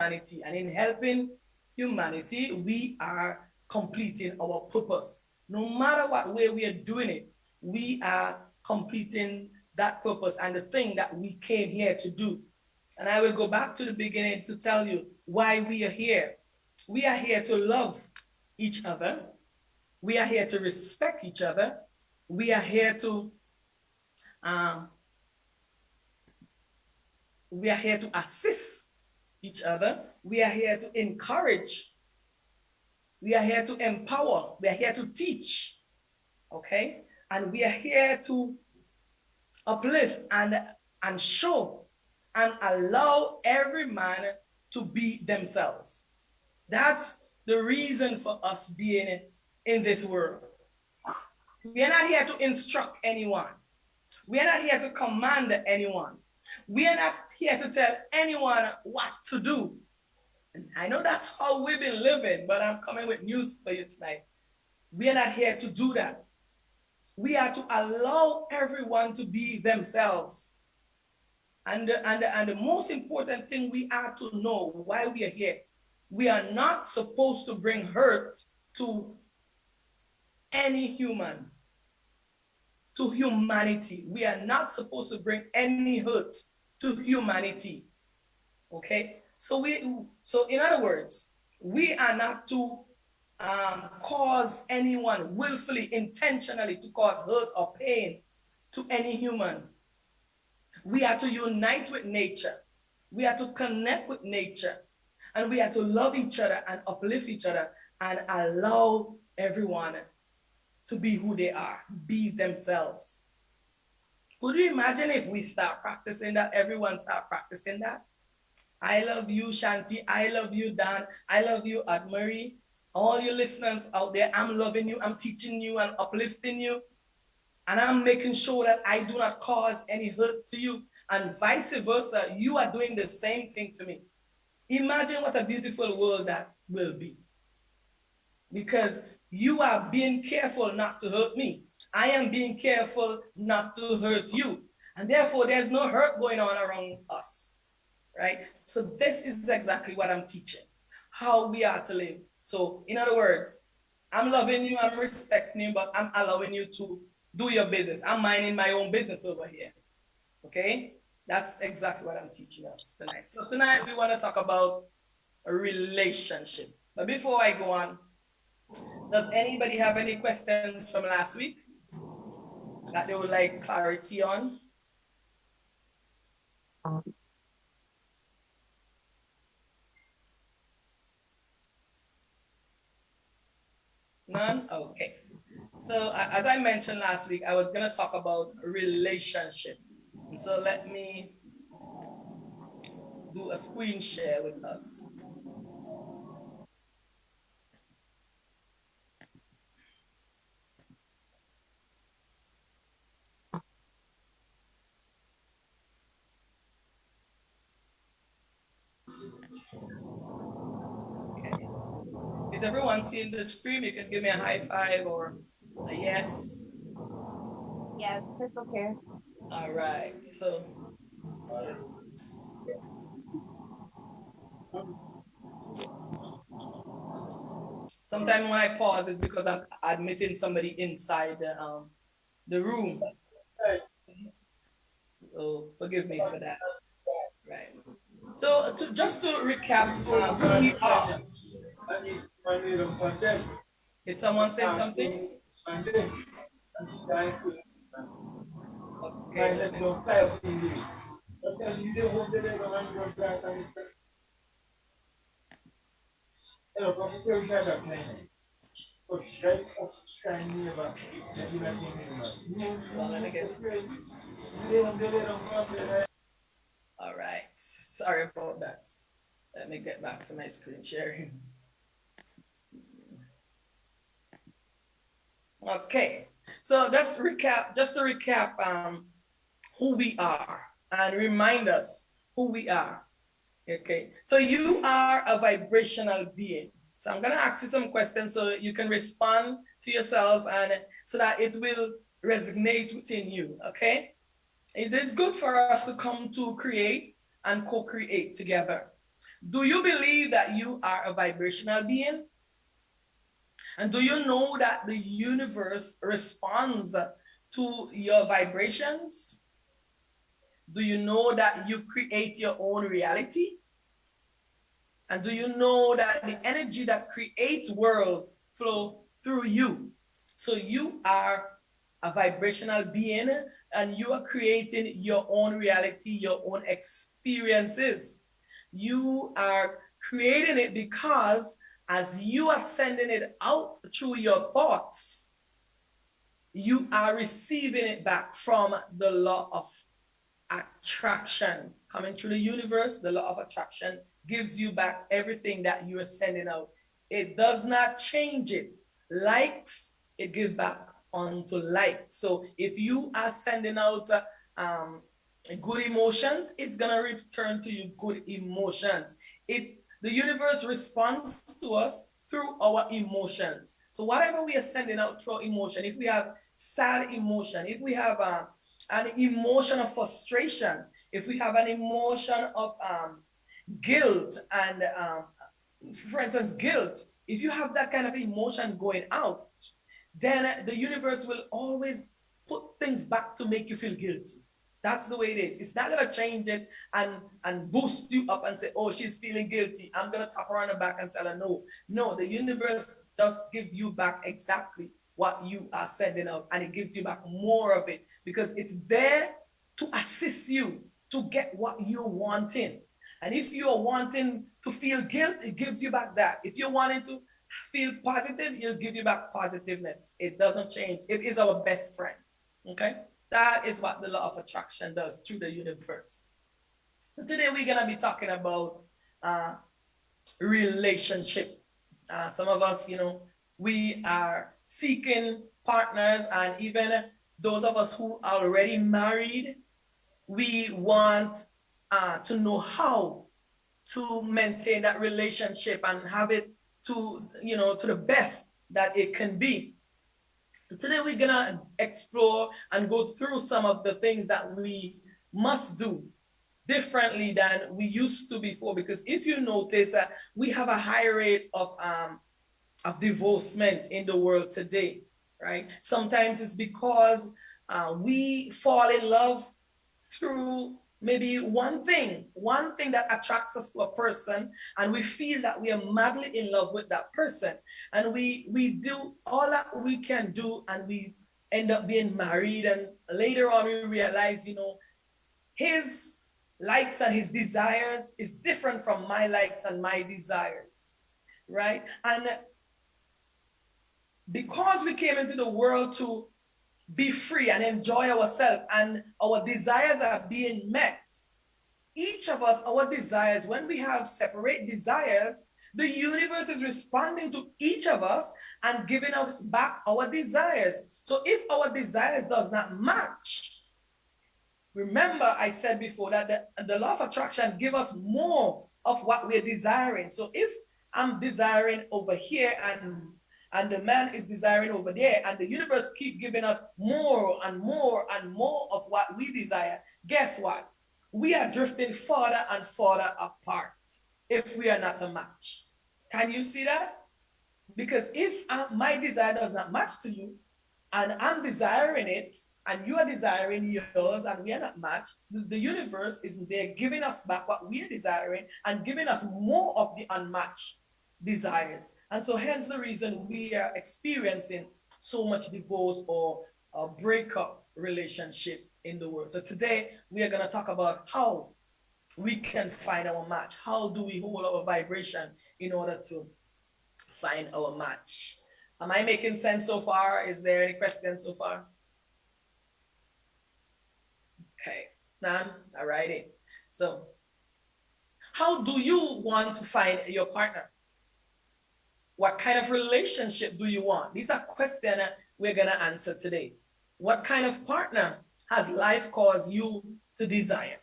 humanity. And in helping humanity, we are completing our purpose. No matter what way we are doing it, we are completing that purpose and the thing that we came here to do. And I will go back to the beginning to tell you why we are here. We are here to love each other. We are here to respect each other. We are here to um, we are here to assist each other. We are here to encourage. We are here to empower. We are here to teach. Okay? And we are here to uplift and show and allow every man to be themselves. That's the reason for us being in this world. We are not here to instruct anyone. We are not here to command anyone. We are not here to tell anyone what to do. And I know that's how we've been living, but I'm coming with news for you tonight. We are not here to do that. We are to allow everyone to be themselves. And the most important thing we are to know why we are here. We are not supposed to bring hurt to any human, to humanity. We are not supposed to bring any hurt to humanity. Okay? So in other words, we are not to cause anyone willfully, intentionally to cause hurt or pain to any human. We are to unite with nature. We are to connect with nature. And we are to love each other and uplift each other and allow everyone to be who they are, be themselves. Could you imagine if we start practicing that, everyone start practicing that? I love you, Shanti. I love you, Dan. I love you, Admarie. All you listeners out there, I'm loving you. I'm teaching you and uplifting you. And I'm making sure that I do not cause any hurt to you. And vice versa, you are doing the same thing to me. Imagine what a beautiful world that will be. Because you are being careful not to hurt me. I am being careful not to hurt you. And therefore, there's no hurt going on around us, right? So this is exactly what I'm teaching, how we are to live. So in other words, I'm loving you, I'm respecting you, but I'm allowing you to do your business. I'm minding my own business over here, okay? That's exactly what I'm teaching us tonight. So tonight we want to talk about a relationship. But before I go on, does anybody have any questions from last week that they would like clarity on? None? Okay. So as I mentioned last week, I was going to talk about relationship. So let me do a screen share with us. Okay. Is everyone seeing the screen? You can give me a high five or a yes. Yes, it's okay. All right. So sometimes when I pause, it's because I'm admitting somebody inside the room. So forgive me for that. Right. So just to recap who we are. Is someone saying something? Okay. Well, let me get. All right. Sorry about that. Let me get back to my screen sharing. Okay. So let's recap, just to recap who we are and remind us who we are. Okay. So you are a vibrational being. So I'm going to ask you some questions so you can respond to yourself and so that it will resonate within you. Okay. It is good for us to come to create and co-create together. Do you believe that you are a vibrational being? And do you know that the universe responds to your vibrations? Do you know that you create your own reality? And do you know that the energy that creates worlds flow through you? So you are a vibrational being and you are creating your own reality, your own experiences. You are creating it because as you are sending it out through your thoughts, you are receiving it back from the law of attraction coming through the universe. The law of attraction gives you back everything that you are sending out. It does not change it. Likes, it gives back onto like. So if you are sending out good emotions, it's gonna return to you good emotions. The universe responds to us through our emotions. So whatever we are sending out through emotion, if we have sad emotion, if we have an emotion of frustration, if we have an emotion of guilt and for instance guilt, if you have that kind of emotion going out, then the universe will always put things back to make you feel guilty. That's the way it is. It's not gonna change it and boost you up and say, oh, she's feeling guilty, I'm gonna tap her on the back and tell her no. No, the universe does give you back exactly what you are sending out, and it gives you back more of it because it's there to assist you to get what you're wanting. And if you're wanting to feel guilt, it gives you back that. If you're wanting to feel positive, it'll give you back positiveness. It doesn't change. It is our best friend. Okay? That is what the law of attraction does through the universe. So today we're gonna be talking about uh, relationship. Some of us, we are seeking partners, and even those of us who are already married, we want to know how to maintain that relationship and have it to the best that it can be. So today we're gonna explore and go through some of the things that we must do differently than we used to before. Because if you notice, we have a high rate of divorcement in the world today, right? Sometimes it's because we fall in love through maybe one thing that attracts us to a person, and we feel that we are madly in love with that person, and we do all that we can do, and we end up being married, and later on we realize, his likes and his desires is different from my likes and my desires, right? And because we came into the world to be free and enjoy ourselves, and our desires are being met, each of us, our desires, when we have separate desires, the universe is responding to each of us and giving us back our desires. So if our desires does not match, remember I said before that the law of attraction give us more of what we're desiring. So if I'm desiring over here, and the man is desiring over there, and the universe keep giving us more and more and more of what we desire, guess what? We are drifting further and further apart if we are not a match. Can you see that? Because if my desire does not match to you, and I'm desiring it, and you are desiring yours, and we are not matched, the universe is there giving us back what we are desiring and giving us more of the unmatched desires. And so hence the reason we are experiencing so much divorce or breakup relationship in the world. So today we are going to talk about how we can find our match. How do we hold our vibration in order to find our match? Am I making sense so far? Is there any questions so far? Okay, none. All righty. So, how do you want to find your partner? What kind of relationship do you want? These are questions we're gonna answer today. What kind of partner has life caused you to desire?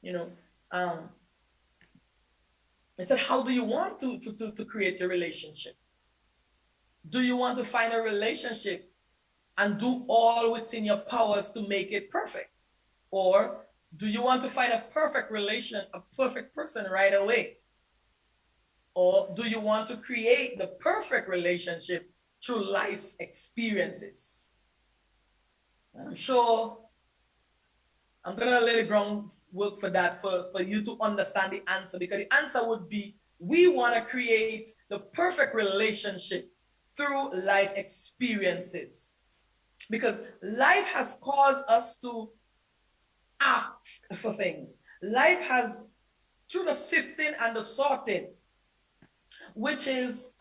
You know, um, I said, how do you want to create a relationship? Do you want to find a relationship and do all within your powers to make it perfect? Or Do you want to find a perfect person right away? Or do you want to create the perfect relationship through life's experiences? I'm sure I'm gonna lay the groundwork for that for you to understand the answer, because the answer would be we want to create the perfect relationship through life experiences, because life has caused us to ask for things. Life has, through the sifting and the sorting, which is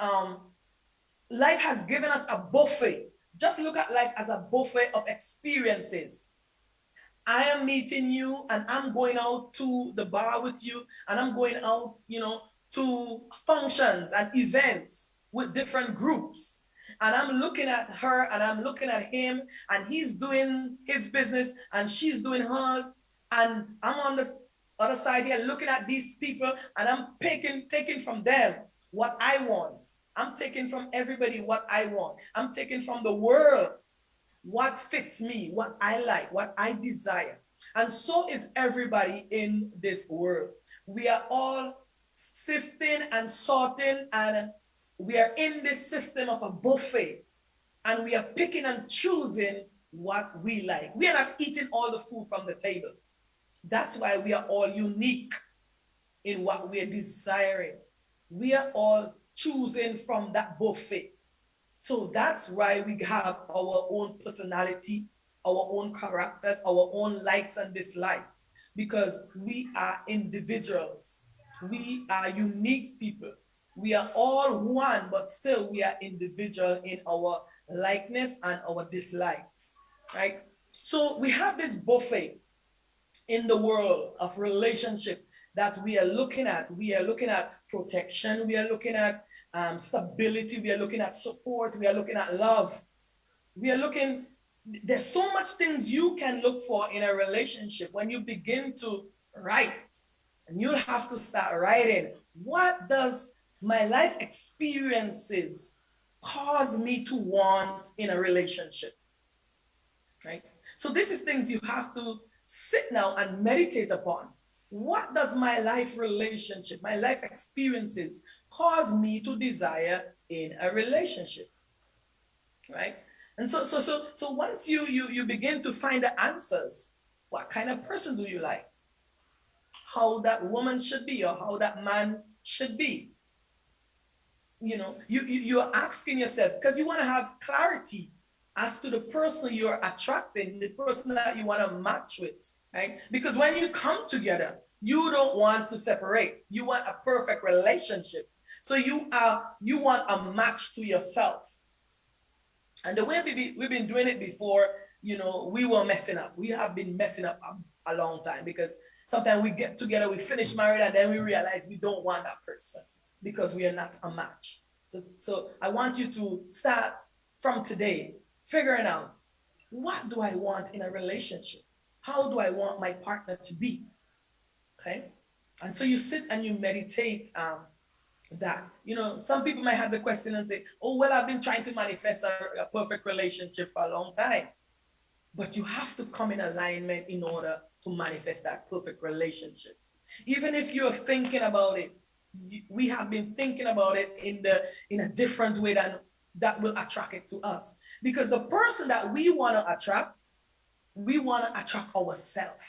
life has given us a buffet. Just look at life as a buffet of experiences. I am meeting you and I'm going out to the bar with you, and I'm going out, to functions and events with different groups. And I'm looking at her and I'm looking at him, and he's doing his business and she's doing hers. And I'm on the other side here looking at these people, and I'm taking from them what I want. I'm taking from everybody what I want. I'm taking from the world what fits me, what I like, what I desire. And so is everybody in this world. We are all sifting and sorting, and we are in this system of a buffet, and we are picking and choosing what we like. We are not eating all the food from the table. That's why we are all unique in what we are desiring. We are all choosing from that buffet. So that's why we have our own personality, our own characters, our own likes and dislikes, because we are individuals. We are unique people. We are all one, but still we are individual in our likeness and our dislikes, right? So we have this buffet in the world of relationship that we are looking at. We are looking at protection. We are looking at stability. We are looking at support. We are looking at love. We are looking, there's so much things you can look for in a relationship when you begin to write. And you'll have to start writing. What does my life experiences cause me to want in a relationship? Right? So this is things you have to sit now and meditate upon. What does my life relationship, my life experiences cause me to desire in a relationship? Right? And so once you begin to find the answers, what kind of person do you like? How that woman should be, or how that man should be? You're asking yourself, because you want to have clarity as to the person you're attracting, the person that you want to match with, right? Because when you come together, you don't want to separate. You want a perfect relationship. So you want a match to yourself. And the way we've been doing it before, we were messing up. We have been messing up a long time, because sometimes we get together, we finish married, and then we realize we don't want that person because we are not a match. So I want you to start from today figuring out, what do I want in a relationship? How do I want my partner to be? Okay. And so you sit and you meditate that. Some people might have the question and say, oh, well, I've been trying to manifest a perfect relationship for a long time. But you have to come in alignment in order to manifest that perfect relationship. Even if you're thinking about it, we have been thinking about it in a different way than that will attract it to us. Because the person that we want to attract, we want to attract ourselves.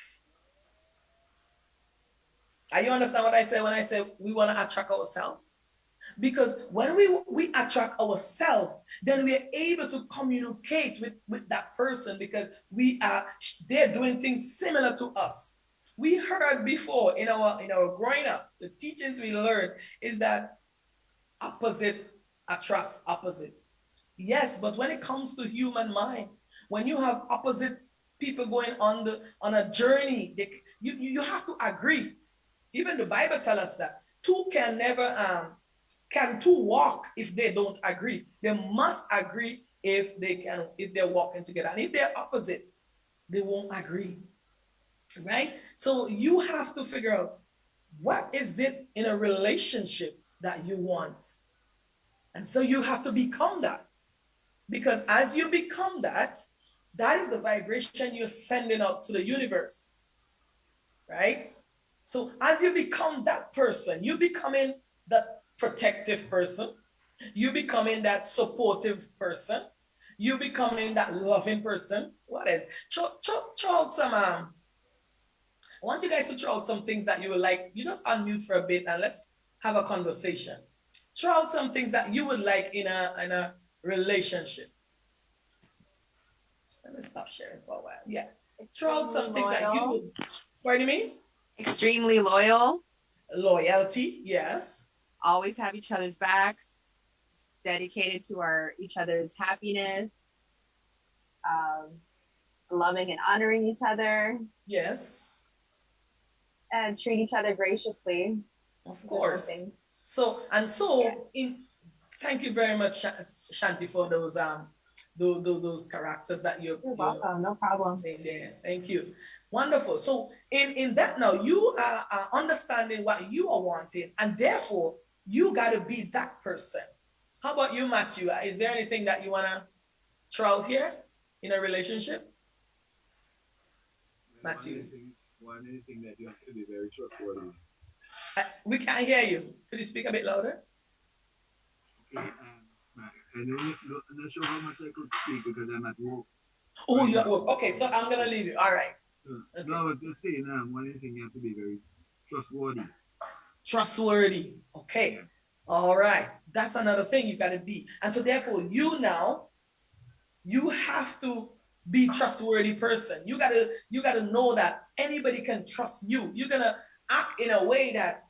Are you understand what I say when I say we want to attract ourselves? Because when we attract ourselves, then we are able to communicate with that person, because they're doing things similar to us. We heard before in our growing up, the teachings we learned is that opposite attracts opposite. Yes, but when it comes to human mind, when you have opposite people going on a journey, you have to agree. Even the Bible tells us that two can never can two walk if they don't agree? They must agree if they're walking together. And if they're opposite, they won't agree. Right? So you have to figure out, what is it in a relationship that you want? And so you have to become that. Because as you become that, that is the vibration you're sending out to the universe. right? So as you become that person, you becoming that protective person, you becoming that supportive person, you becoming that loving person. What is? Throw out some I want you guys to throw out some things that you would like. You just unmute for a bit and let's have a conversation. Throw out some things that you would like in a relationship. Let me stop sharing for a while. Yeah. Throw out some things that you would. Pardon me? Extremely loyal. Loyalty, yes. Always have each other's backs. Dedicated to each other's happiness. Loving and honoring each other. Yes. And treat each other graciously. Of course. So yeah. Thank you very much, Shanti, for those characters that you're welcome. No problem. There. Thank you. Wonderful. So in that now, you are understanding what you are wanting, and therefore you got to be that person. How about you, Matthew? Is there anything that you want to throw out here in a relationship? Matthew. Anything that you have to be very trustworthy. We can't hear you. Could you speak a bit louder? Okay. I'm not sure how much I could speak because I'm at work. Oh, you're at work. Okay, so I'm gonna leave you. All right. Okay. No, I was just saying, one thing you have to be very trustworthy. Trustworthy. Okay. All right. That's another thing you gotta be. And so therefore, you have to be trustworthy person. You gotta know that anybody can trust you. You're gonna act in a way that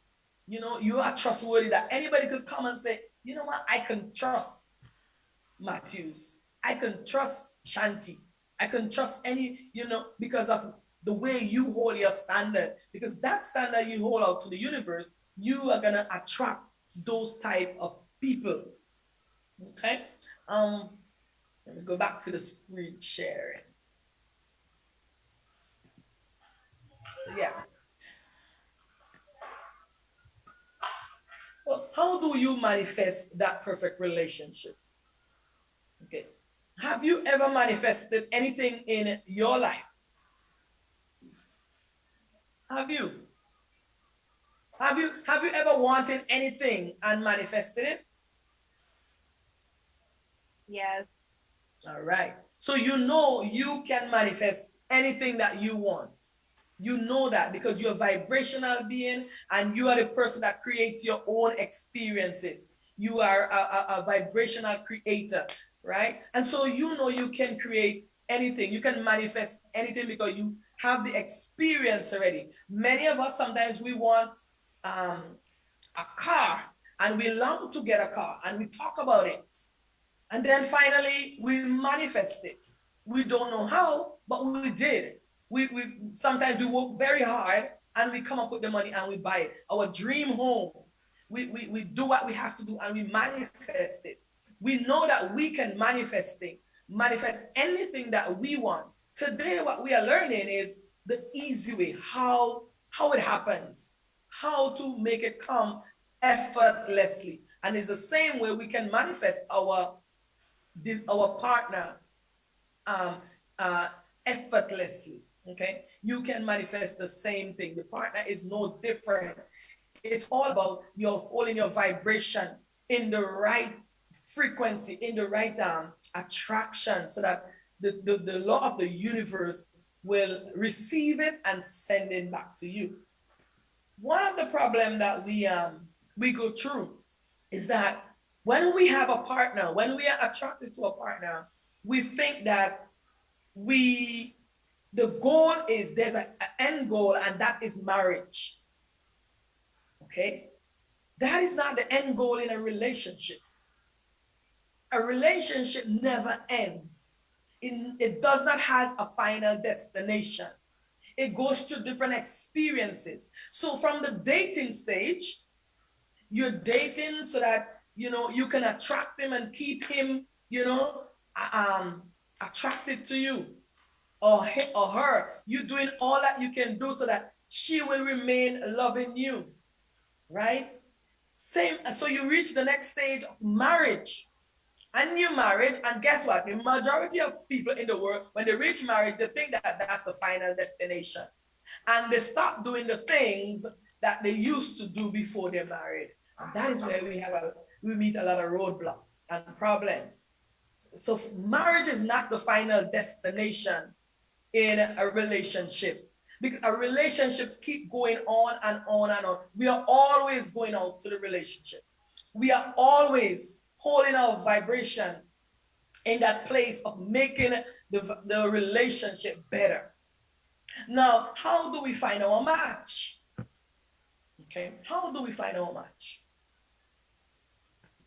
you are trustworthy, that anybody could come and say, you know what, I can trust Matthews. I can trust Shanti. I can trust any, because of the way you hold your standard. Because that standard you hold out to the universe, you are gonna attract those type of people. Okay? Let me go back to the screen sharing. So yeah. Well, how do you manifest that perfect relationship? Okay. Have you ever manifested anything in your life? Have you? Have you ever wanted anything and manifested it? Yes. All right. So you can manifest anything that you want. You know that because you're a vibrational being and you are the person that creates your own experiences. You are a vibrational creator, right? And so you can create anything. You can manifest anything because you have the experience already. Many of us, sometimes we want a car and we long to get a car and we talk about it. And then finally we manifest it. We don't know how, but we did. We sometimes we work very hard and we come up with the money and we buy it. Our dream home. We do what we have to do and we manifest it. We know that we can manifest anything that we want. Today, what we are learning is the easy way, how it happens, how to make it come effortlessly. And it's the same way we can manifest our partner effortlessly. Okay, you can manifest the same thing. The partner is no different. It's all about your holding your vibration in the right frequency, in the right attraction, so that the law of the universe will receive it and send it back to you. One of the problems that we go through is that when we have a partner, when we are attracted to a partner, we think that the goal is there's an end goal, and that is marriage. Okay? That is not the end goal in a relationship. A relationship never ends. It does not have a final destination. It goes through different experiences. So from the dating stage, you're dating so that you can attract him and keep him attracted to you, or he or her. You're doing all that you can do so that she will remain loving you, right? Same. So you reach the next stage of marriage, a new marriage, and guess what? The majority of people in the world, when they reach marriage, they think that that's the final destination. and they stop doing the things that they used to do before they're married. And that is where we meet a lot of roadblocks and problems. So marriage is not the final destination in a relationship, because a relationship keep going on and on and on. We are always going out to the relationship. We are always holding our vibration in that place of making the relationship better. Now, how do we find our match? Okay, how do we find our match?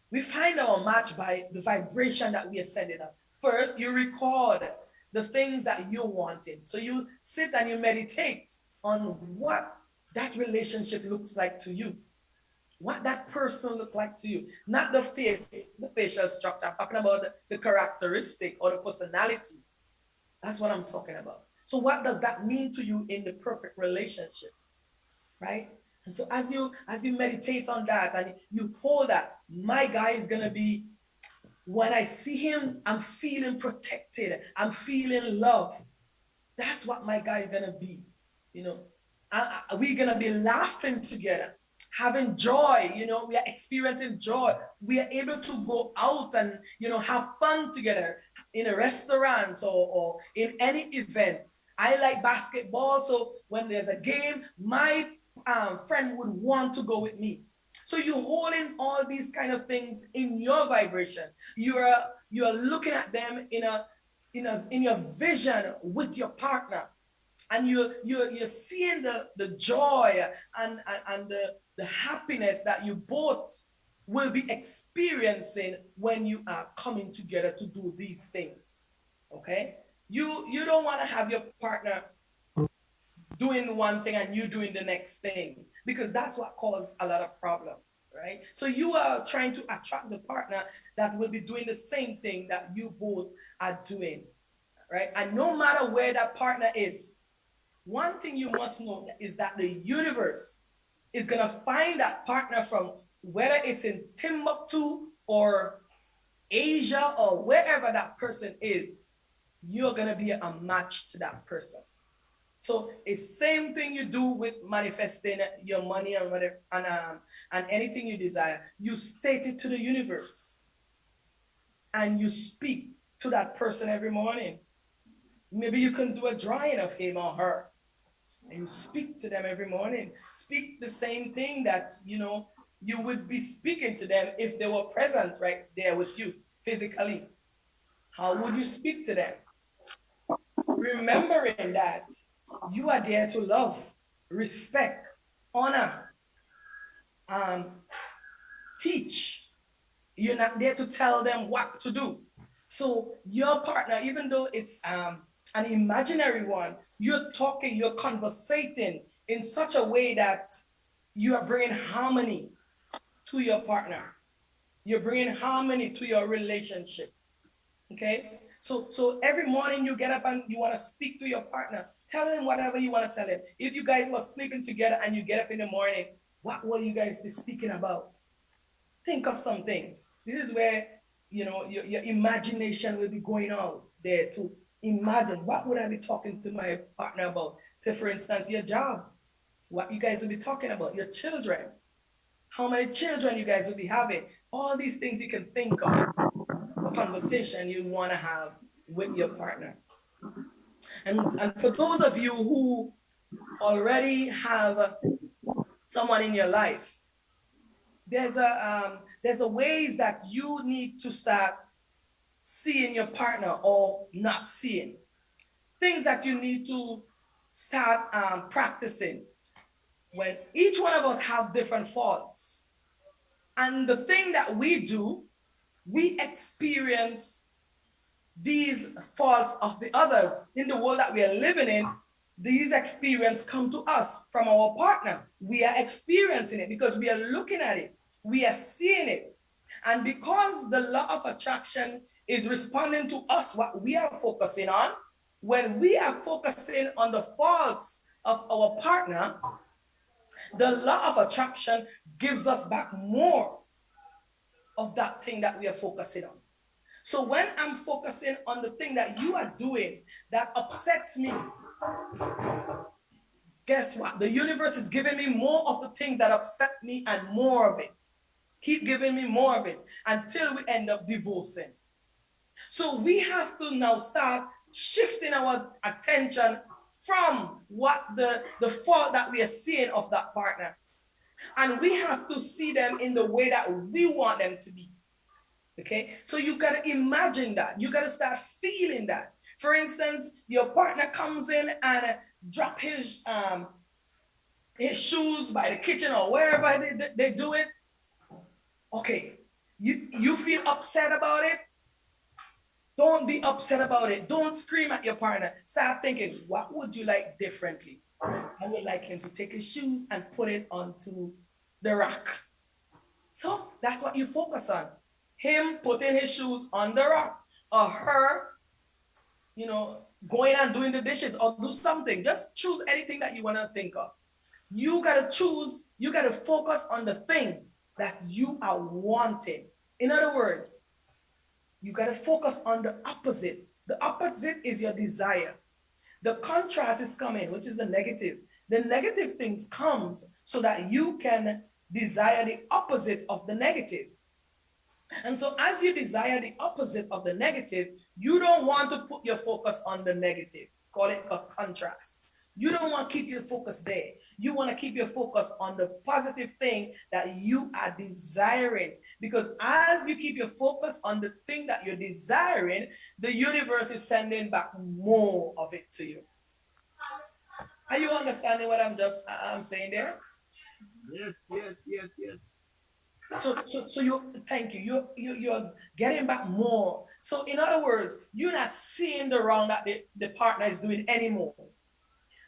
We find our match by the vibration that we are sending up. First, you record the things that you wanted. So you sit and you meditate on what that relationship looks like to you, what that person look like to you, not the face, the facial structure. I'm talking about the characteristic or the personality. That's what I'm talking about. So what does that mean to you in the perfect relationship, right? And so as you meditate on that and you hold that, my guy is gonna be, when I see him, I'm feeling protected, I'm feeling love. That's what my guy is gonna be, you know. We're gonna be laughing together, having joy, we are experiencing joy. We are able to go out and have fun together in a restaurant or in any event. I like basketball, so when there's a game, my friend would want to go with me. So you're holding all these kind of things in your vibration. You are looking at them in your vision with your partner, and you're seeing the joy and the happiness that you both will be experiencing when you are coming together to do these things. Okay, you don't want to have your partner doing one thing and you doing the next thing, because that's what causes a lot of problem, right? So you are trying to attract the partner that will be doing the same thing that you both are doing, right? And no matter where that partner is, one thing you must know is that the universe is going to find that partner from whether it's in Timbuktu or Asia or wherever that person is. You're going to be a match to that person. So it's same thing you do with manifesting your money and whatever, and anything you desire. You state it to the universe, and you speak to that person every morning. Maybe you can do a drawing of him or her, and you speak to them every morning. Speak the same thing that you would be speaking to them if they were present right there with you physically. How would you speak to them? Remembering that you are there to love, respect, honor, teach. You're not there to tell them what to do. So your partner, even though it's an imaginary one, you're talking, you're conversating in such a way that you are bringing harmony to your partner. You're bringing harmony to your relationship. Okay? So every morning you get up and you want to speak to your partner. Tell them whatever you want to tell them. If you guys were sleeping together and you get up in the morning, what will you guys be speaking about? Think of some things. This is where your imagination will be going out there to imagine, what would I be talking to my partner about? Say, for instance, your job, what you guys will be talking about, your children, how many children you guys will be having. All these things you can think of, a conversation you want to have with your partner. And for those of you who already have someone in your life, there's a ways that you need to start seeing your partner or not seeing. Things that you need to start practicing. When each one of us have different faults, and the thing that we do, we experience these faults of the others in the world that we are living in. These experiences come to us from our partner. We are experiencing it because we are looking at it. We are seeing it. And because the law of attraction is responding to us, what we are focusing on, when we are focusing on the faults of our partner, the law of attraction gives us back more of that thing that we are focusing on. So when I'm focusing on the thing that you are doing that upsets me, guess what? The universe is giving me more of the things that upset me and more of it. Keep giving me more of it until we end up divorcing. So we have to now start shifting our attention from what the fault that we are seeing of that partner. And we have to see them in the way that we want them to be. Okay, so you gotta imagine that. You gotta start feeling that. For instance, your partner comes in and drop his shoes by the kitchen or wherever they do it. Okay, you feel upset about it. Don't be upset about it. Don't scream at your partner. Start thinking, what would you like differently? I would like him to take his shoes and put it onto the rack. So that's what you focus on. Him putting his shoes on the rack, or her, going and doing the dishes or do something. Just choose anything that you want to think of. You got to choose, you got to focus on the thing that you are wanting. In other words, you got to focus on the opposite. The opposite is your desire. The contrast is coming, which is the negative. The negative things comes so that you can desire the opposite of the negative. And so as you desire the opposite of the negative, you don't want to put your focus on the negative. Call it a contrast. You don't want to keep your focus there. You want to keep your focus on the positive thing that you are desiring. Because as you keep your focus on the thing that you're desiring, the universe is sending back more of it to you. Are you understanding what I'm saying there? Yes, yes, yes, yes. So you thank you. You're getting back more. So in other words, you're not seeing the wrong that the partner is doing anymore.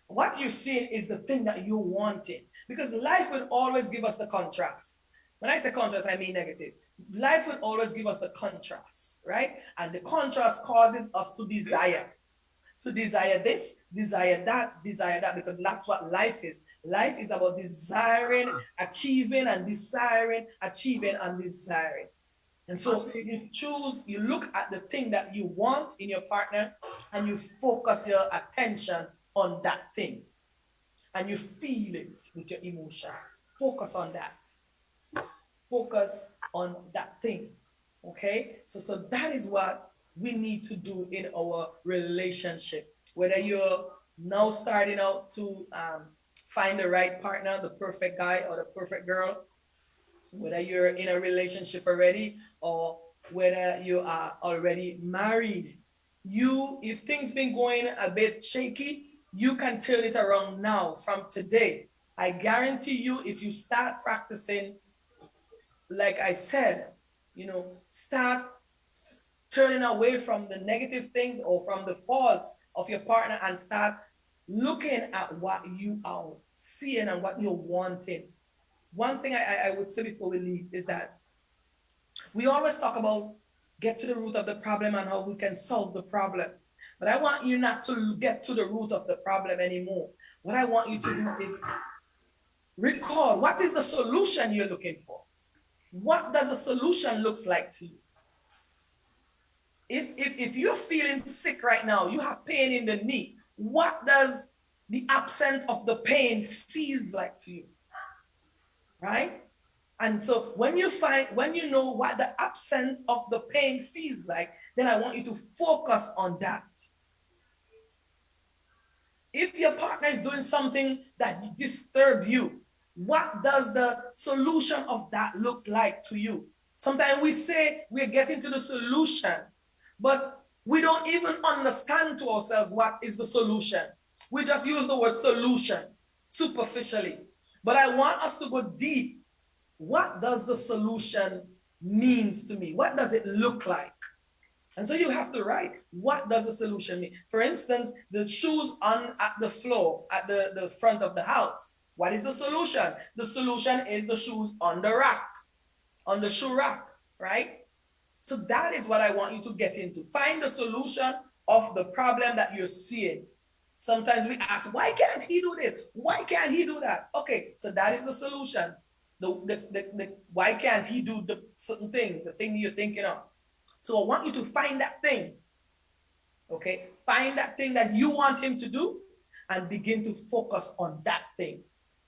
What you're seeing is the thing that you wanted. Because life will always give us the contrast. When I say contrast, I mean negative. Life will always give us the contrast, right? And the contrast causes us to desire. To desire this, desire that, because that's what life is. Life is about desiring, achieving, and desiring, achieving, and desiring. And so you look at the thing that you want in your partner and you focus your attention on that thing. And you feel it with your emotion. Focus on that. Focus on that thing. Okay? So that is what we need to do in our relationship. Whether you're now starting out to find the right partner, the perfect guy or the perfect girl, whether you're in a relationship already or whether you are already married, if things been going a bit shaky, you can turn it around now from today. I guarantee you, if you start practicing, like I said, start turning away from the negative things or from the faults of your partner and start looking at what you are seeing and what you're wanting. One thing I would say before we leave is that we always talk about get to the root of the problem and how we can solve the problem. But I want you not to get to the root of the problem anymore. What I want you to do is recall, what is the solution you're looking for? What does a solution looks like to you? If you're feeling sick right now, you have pain in the knee, what does the absence of the pain feels like to you? Right? And so when you know what the absence of the pain feels like, then I want you to focus on that. If your partner is doing something that disturbs you, what does the solution of that looks like to you? Sometimes we say we're getting to the solution, but we don't even understand to ourselves what is the solution. We just use the word solution superficially. But I want us to go deep. What does the solution means to me? What does it look like? And so you have to write, what does the solution mean? For instance, the shoes at the floor, at the front of the house. What is the solution? The solution is the shoes on the rack, on the shoe rack, right? So that is what I want you to get into. Find the solution of the problem that you're seeing. Sometimes we ask, why can't he do this? Why can't he do that? Okay, so that is the solution. Why can't he do the certain things, the thing you're thinking of? So I want you to find that thing. Okay, find that thing that you want him to do and begin to focus on that thing.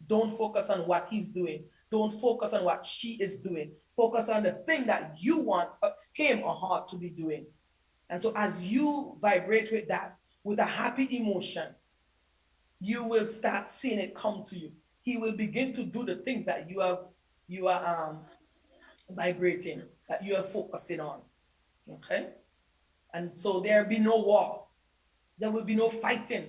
Don't focus on what he's doing. Don't focus on what she is doing. Focus on the thing that you want him or her to be doing. And so as you vibrate with that, with a happy emotion, you will start seeing it come to you. He will begin to do the things that you are vibrating, that you are focusing on. Okay? And so there'll be no war. There will be no fighting.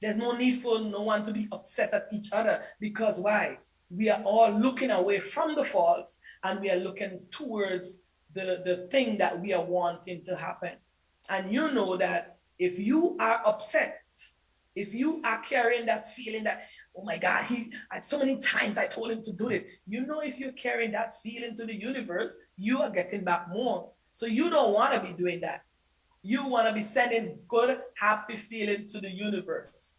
There's no need for no one to be upset at each other, because why? We are all looking away from the faults and we are looking towards the thing that we are wanting to happen. And you know that if you are upset, if you are carrying that feeling that, oh my God, so many times I told him to do this. You know, if you're carrying that feeling to the universe, you are getting back more. So you don't want to be doing that. You want to be sending good, happy feeling to the universe,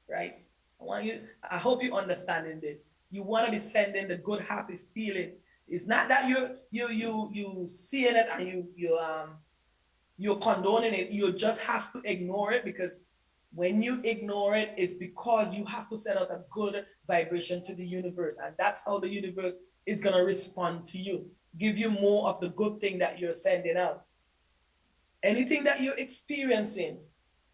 right? I hope you're understanding this. You want to be sending the good, happy feeling. It's not that you seeing it and you're condoning it. You just have to ignore it, because when you ignore it, it's because you have to send out a good vibration to the universe. And that's how the universe is going to respond to you, give you more of the good thing that you're sending out. Anything that you're experiencing,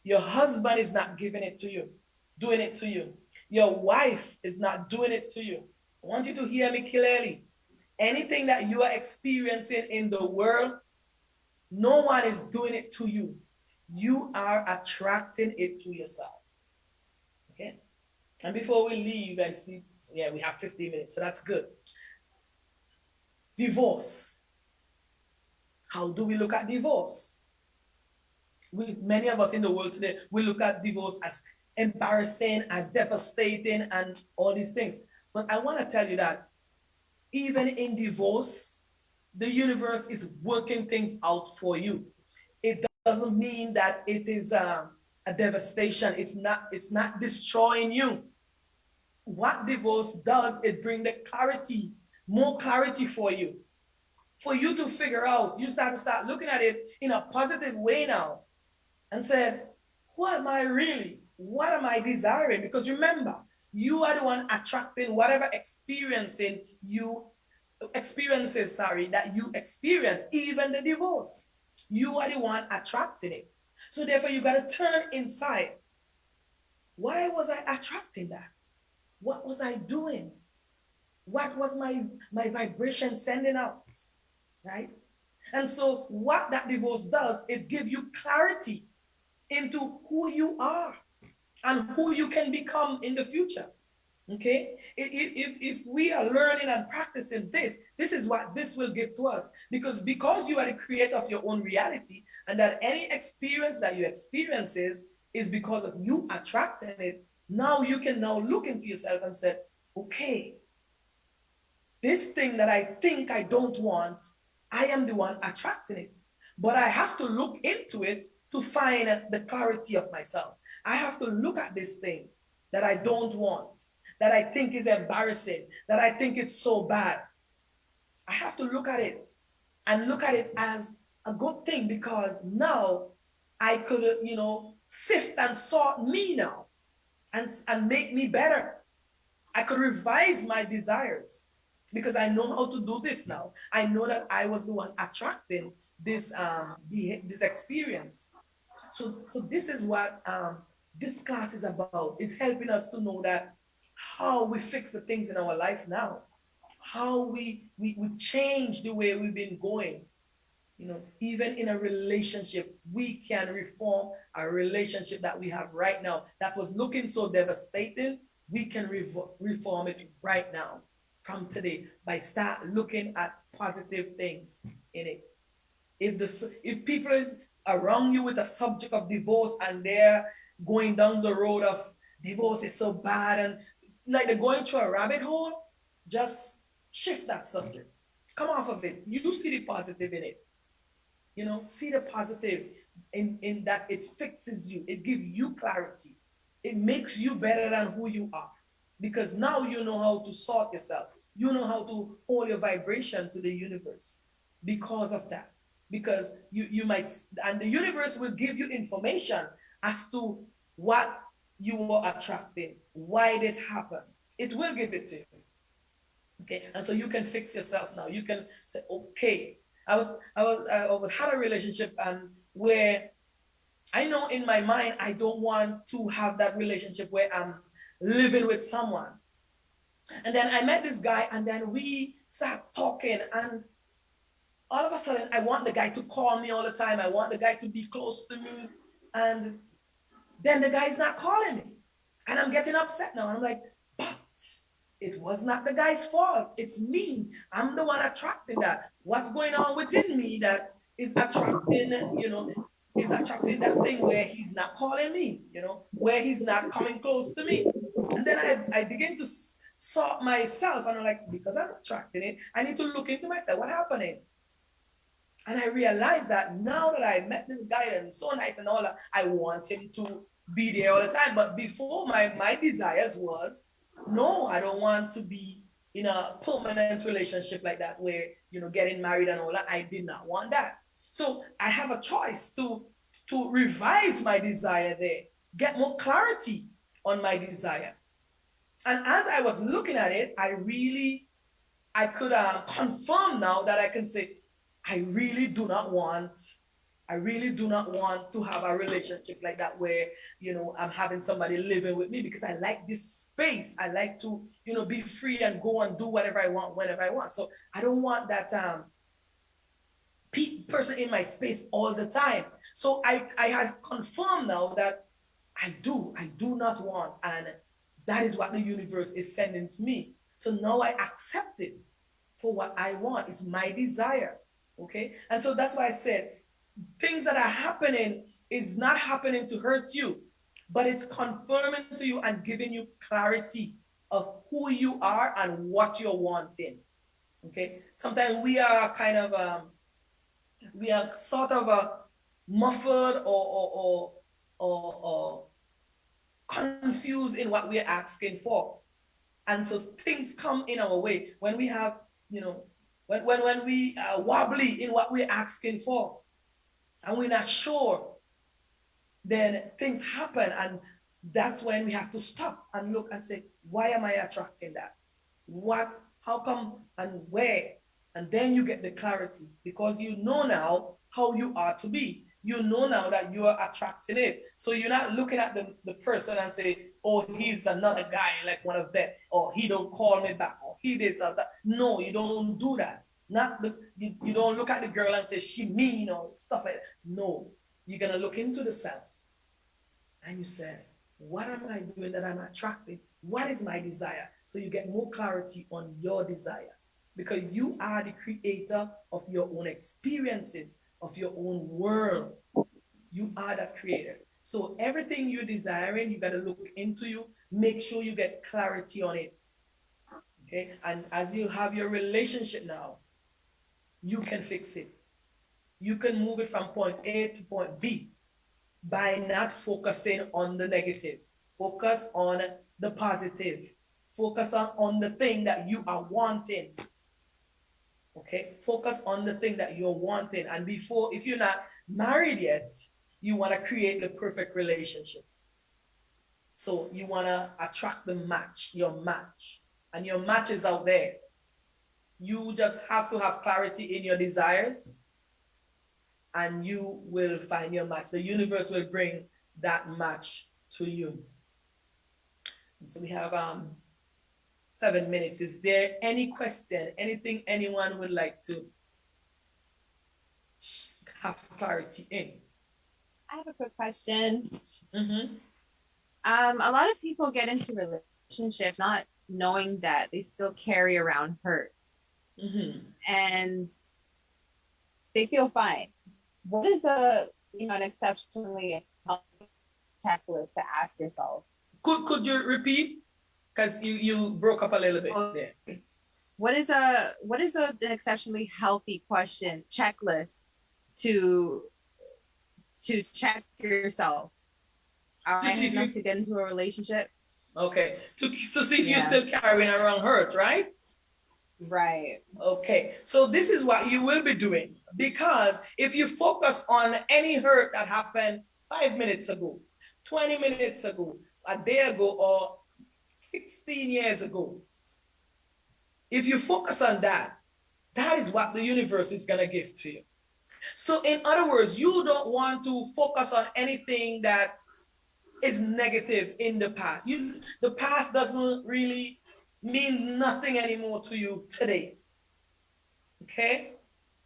your husband is not giving it to you, doing it to you. Your wife is not doing it to you. I want you to hear me clearly. Anything that you are experiencing in the world, no one is doing it to you. You are attracting it to yourself. Okay? And before we leave, I see, yeah, we have 15 minutes, so that's good. Divorce. How do we look at divorce? Many of us in the world today, we look at divorce as embarrassing, as devastating, and all these things. But I want to tell you that even in divorce, the universe is working things out for you. It doesn't mean that it is a devastation. It's not destroying you. What divorce does, it brings the clarity, more clarity for you to figure out. You start looking at it in a positive way now, and said, who am I really? What am I desiring? Because remember, you are the one attracting whatever experiences that you experience, even the divorce. You are the one attracting it. So therefore, you got to turn inside. Why was I attracting that? What was I doing? What was my vibration sending out? Right? And so what that divorce does, it gives you clarity into who you are and who you can become in the future. Okay? If we are learning and practicing this is what this will give to us. Because you are the creator of your own reality, and that any experience that you experience is because of you attracting it. Now you can now look into yourself and say, okay, this thing that I think I don't want, I am the one attracting it. But I have to look into it to find the clarity of myself. I have to look at this thing that I don't want, that I think is embarrassing, that I think it's so bad. I have to look at it and look at it as a good thing, because now I could, sift and sort me now and make me better. I could revise my desires because I know how to do this now. I know that I was the one attracting this experience. So this is what this class is about, is helping us to know that how we fix the things in our life now, how we change the way we've been going. Even in a relationship, we can reform a relationship that we have right now that was looking so devastating. We can reform it right now from today by start looking at positive things in it. If people is around you with a subject of divorce and they're going down the road of divorce is so bad and like they're going through a rabbit hole, just shift that subject. Come off of it. You see the positive in it. See the positive in that it fixes you. It gives you clarity. It makes you better than who you are. Because now you know how to sort yourself. You know how to hold your vibration to the universe because of that. Because you might, and the universe will give you information as to what you were attracting, why this happened. It will give it to you. Okay, and so you can fix yourself now. You can say, okay, I had a relationship and where I know in my mind I don't want to have that relationship where I'm living with someone. And then I met this guy, and then we start talking, and all of a sudden I want the guy to call me all the time. I want the guy to be close to me, and then the guy's not calling me, and I'm getting upset now. And I'm like, but it was not the guy's fault. It's me. I'm the one attracting that. What's going on within me that is attracting, is attracting that thing where he's not calling me, where he's not coming close to me. And then I begin to sort myself, and I'm like, because I'm attracting it, I need to look into myself. What happening? And I realized that now that I met this guy and so nice and all that, I want him to be there all the time. But before, my desires was, no, I don't want to be in a permanent relationship like that where, getting married and all that. I did not want that. So I have a choice to revise my desire there, get more clarity on my desire. And as I was looking at it, I could confirm now that I can say, I really do not want to have a relationship like that where, I'm having somebody living with me, because I like this space. I like to, be free and go and do whatever I want, whenever I want. So I don't want that person in my space all the time. So I have confirmed now that I do not want, and that is what the universe is sending to me. So now I accept it for what I want. It's my desire. Okay. And so that's why I said things that are happening is not happening to hurt you, but it's confirming to you and giving you clarity of who you are and what you're wanting. Okay. Sometimes we are kind of, we are sort of muffled or confused in what we're asking for. And so things come in our way when we have, when we are wobbly in what we're asking for and we're not sure, then things happen. And that's when we have to stop and look and say, why am I attracting that? What, how come, and where? And then you get the clarity, because you know now how you are to be. You know now that you are attracting it. So you're not looking at the person and say, oh, he's another guy like one of them, or he don't call me back, or he this or that. No, you don't do that. You don't look at the girl and say she mean or stuff like that. No, you're gonna look into the self and you say, what am I doing that I'm attracting? What is my desire? So you get more clarity on your desire, because you are the creator of your own experiences, of your own world. You are that creator. So everything you're desiring, you got to look into you, make sure you get clarity on it. Okay. And as you have your relationship now, you can fix it. You can move it from point A to point B by not focusing on the negative. Focus on the positive. Focus on the thing that you are wanting. Okay, focus on the thing that you're wanting. And before, if you're not married yet, you want to create the perfect relationship. So you want to attract the match, your match, and your match is out there. You just have to have clarity in your desires, and you will find your match. The universe will bring that match to you. And so we have 7 minutes. Is there any question, anything anyone would like to have clarity in? I have a quick question. Mm-hmm. A lot of people get into relationships not knowing that they still carry around hurt. Mm-hmm. And they feel fine. What is an exceptionally healthy checklist to ask yourself? Could you repeat? Because you broke up a little bit there. What is an exceptionally healthy checklist to check yourself? Are I enough to get into a relationship? Okay. To see if you're still carrying around hurt, right? Right. Okay. So this is what you will be doing, because if you focus on any hurt that happened 5 minutes ago, 20 minutes ago, a day ago or 16 years ago. If you focus on that, that is what the universe is going to give to you. So, in other words, you don't want to focus on anything that is negative in the past. The past doesn't really mean nothing anymore to you today. Okay?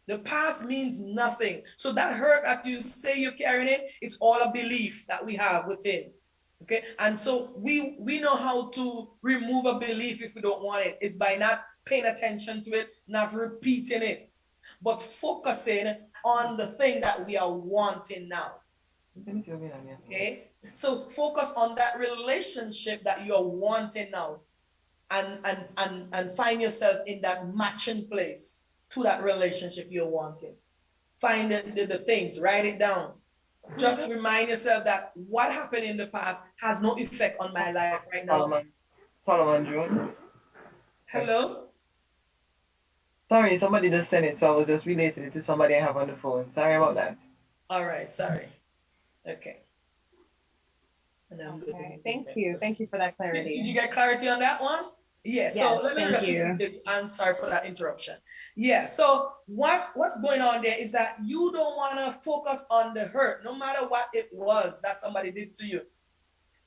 The past means nothing. So that hurt that you say you're carrying it, it's all a belief that we have within. Okay? And so we know how to remove a belief if we don't want it. It's by not paying attention to it, not repeating it, but focusing on the thing that we are wanting now. Okay? So focus on that relationship that you're wanting now, and find yourself in that matching place to that relationship you're wanting. Find the things, write it down. Just remind yourself that what happened in the past has no effect on my life right now. Solomon June. Hello? Sorry, somebody just sent it, so I was just relating it to somebody I have on the phone. Sorry about that. All right, sorry. Okay. Okay. Thank you. Thank you for that clarity. Did you get clarity on that one? Yeah, so Yes, let me just I'm sorry for that interruption. Yeah, so what's going on there is that you don't want to focus on the hurt, no matter what it was that somebody did to you.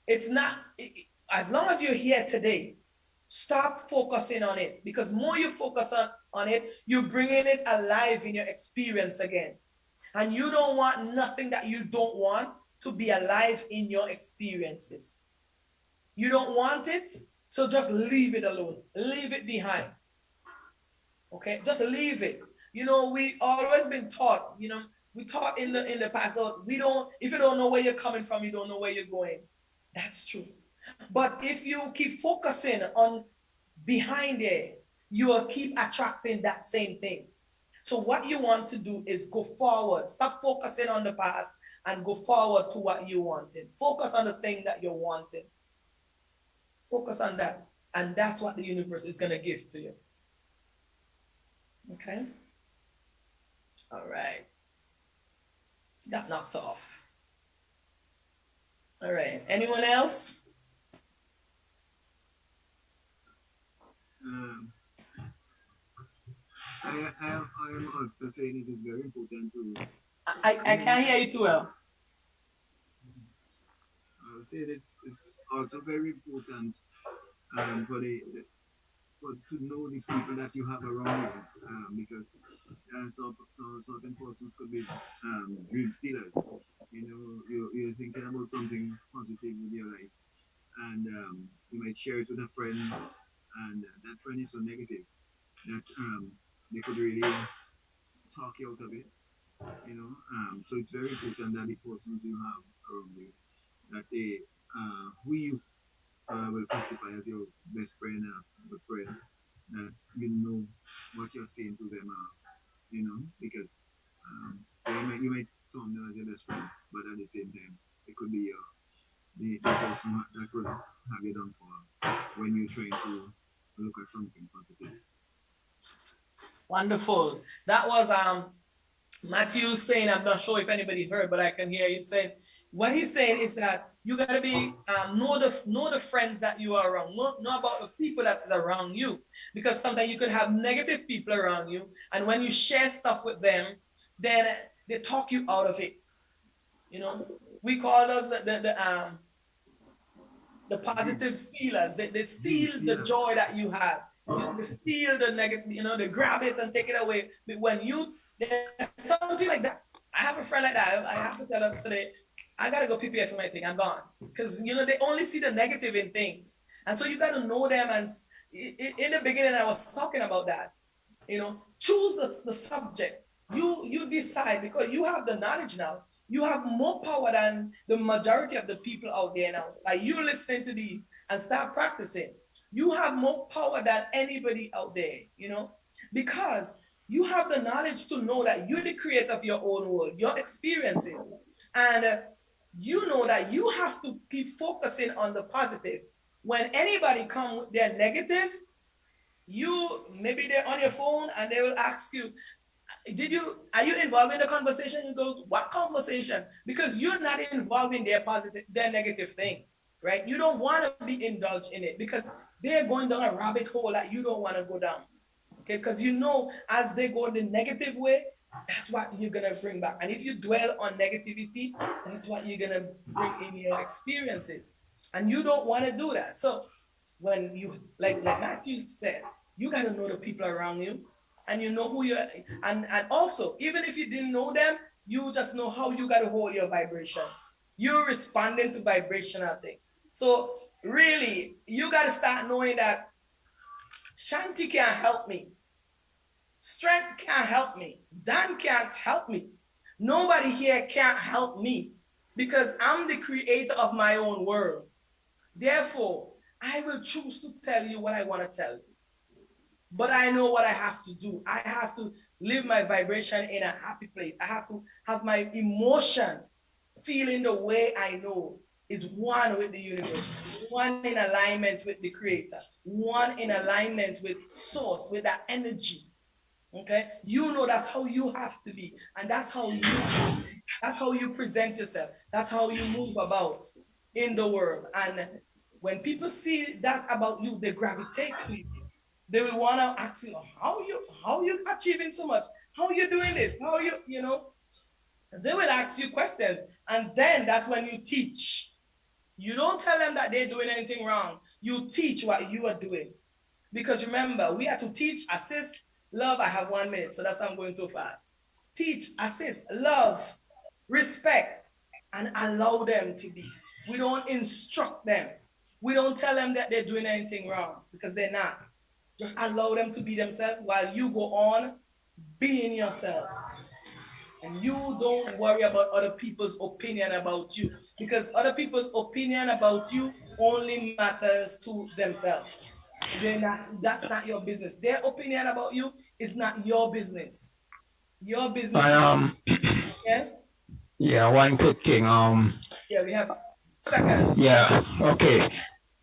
It's not, as long as you're here today, stop focusing on it, because more you focus on it, you're bringing it alive in your experience again. And you don't want nothing that you don't want to be alive in your experiences. You don't want it, so just leave it alone. Leave it behind. Okay, just leave it. You know, we always been taught, you know, we taught in the past that if you don't know where you're coming from, you don't know where you're going. That's true. But if you keep focusing on behind there, you will keep attracting that same thing. So what you want to do is go forward. Stop focusing on the past and go forward to what you wanted. Focus on the thing that you're wanting. Focus on that. And that's what the universe is going to give to you. Okay? All right. Got knocked off. All right. Anyone else? I am also saying it is very important to. I can't hear you too well. I would say this is also very important to know the people that you have around you, because certain persons could be dream stealers. You know, you're thinking about something positive in your life, and you might share it with a friend, and that friend is so negative that they could really talk you out of it. You know, so it's very important that the persons you have around you, that they who you will classify as your best friend, good friend, that you know what you're saying to them, you know, because you might term them as your best friend, but at the same time, it could be the person that could have you down for when you're trying to look at something positive. Wonderful. That was Matthew saying, I'm not sure if anybody heard, but I can hear you saying, what he's saying is that you gotta be know the friends that you are around, know about the people that is around you, because sometimes you could have negative people around you, and when you share stuff with them, then they talk you out of it. You know, we call those the positive stealers. They steal the joy that you have. They steal the negative, you know, they grab it and take it away. But when there's something like that. I have a friend like that. I have to tell them today, I gotta go prepare for my thing. I'm gone. Because, you know, they only see the negative in things. And so you gotta know them. And in the beginning, I was talking about that. You know, choose the subject. You decide, because you have the knowledge now. You have more power than the majority of the people out there now. Like, you listening to these and start practicing. You have more power than anybody out there, you know, because you have the knowledge to know that you're the creator of your own world, your experiences. And you know that you have to keep focusing on the positive. When anybody come with their negative, maybe they're on your phone and they will ask you, are you involved in the conversation? You go, what conversation? Because you're not involved in their negative thing. right? You don't want to be indulged in it because they're going down a rabbit hole that you don't want to go down. Okay, because you know as they go the negative way, that's what you're gonna bring back. And if you dwell on negativity, that's what you're gonna bring in your experiences. And you don't want to do that. So when you like Matthew said, you gotta know the people around you and you know who you're and also even if you didn't know them, you just know how you gotta hold your vibration. You're responding to vibrational thing. So really you gotta start knowing that Shanti can't help me. Strength can't help me. Dan can't help me. Nobody here can't help me because I'm the creator of my own world. Therefore, I will choose to tell you what I want to tell you. But I know what I have to do. I have to live my vibration in a happy place. I have to have my emotion feeling the way I know is one with the universe, one in alignment with the creator, one in alignment with source, with that energy. Okay, you know that's how you have to be, and that's how you present yourself. That's how you move about in the world. And when people see that about you, they gravitate to you. They will want to ask you, how you achieving so much? How you doing this? How you know? They will ask you questions, and then that's when you teach. You don't tell them that they're doing anything wrong. You teach what you are doing. Because remember, we have to teach, assist, love. I have 1 minute, so that's why I'm going so fast. Teach, assist, love, respect, and allow them to be. We don't instruct them. We don't tell them that they're doing anything wrong because they're not. Just allow them to be themselves while you go on being yourself. And you don't worry about other people's opinion about you because other people's opinion about you only matters to themselves. They're not, that's not your business. Their opinion about you is not your business. Your business And is, yes? yeah, one quick thing. Yeah, we have second. Yeah, okay.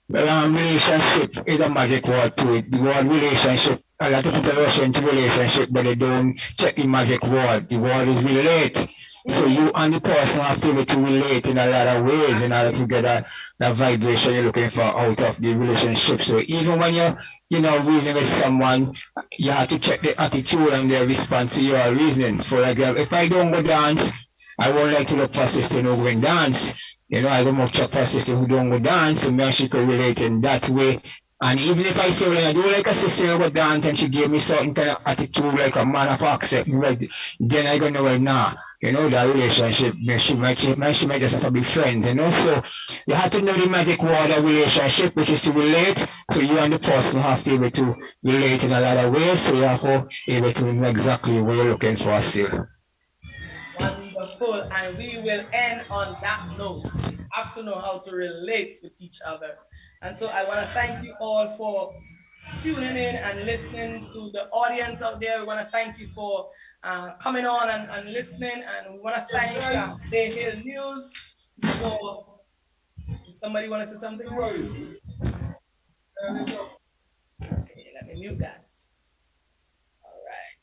Well, relationship is a magic word to it. The word relationship, a lot of people rush into relationship, but they don't check the magic word. The word is relate. So you and the person have to be able to relate in a lot of ways in order to get that vibration you're looking for out of the relationship. So even when you're, reasoning with someone, you have to check the attitude and their response to your reasonings. For example, if I don't go dance, I won't like to look for a sister who going dance. I don't want to check for a sister who don't go dance, so me and she could relate in that way. And even if I say, well, I do like a sister who go dance and she gave me certain kind of attitude like a man of accept me, right, then I go know, well, nah, that relationship, she might just have to be friends, so you have to know the magic word of relationship, which is to relate, so you and the person have to be able to relate in a lot of ways, so you have to be able to know exactly what you're looking for still. Wonderful. And we will end on that note. We have to know how to relate with each other. And so I want to thank you all for tuning in and listening to the audience out there. We want to thank you for coming on and listening. And we want to thank Bay Hill News for. Somebody want to say something else? Okay, let me mute that. All right.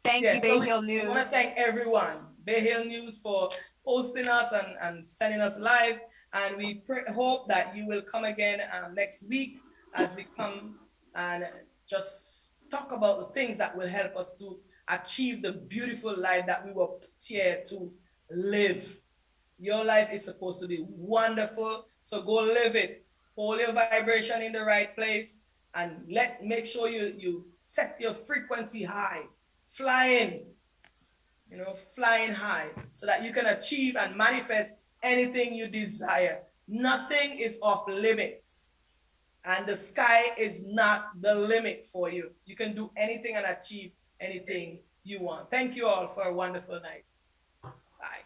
Thank you, Bay Hill News. I want to thank everyone, Bay Hill News, for hosting us and sending us live. And we hope that you will come again next week as we come and just talk about the things that will help us to achieve the beautiful life that we were put here to live. Your life is supposed to be wonderful, so go live it. Hold your vibration in the right place and make sure you set your frequency high, flying high, so that you can achieve and manifest anything you desire. Nothing is off limits, and the sky is not the limit for you. You can do anything and achieve anything you want. Thank you all for a wonderful night. Bye.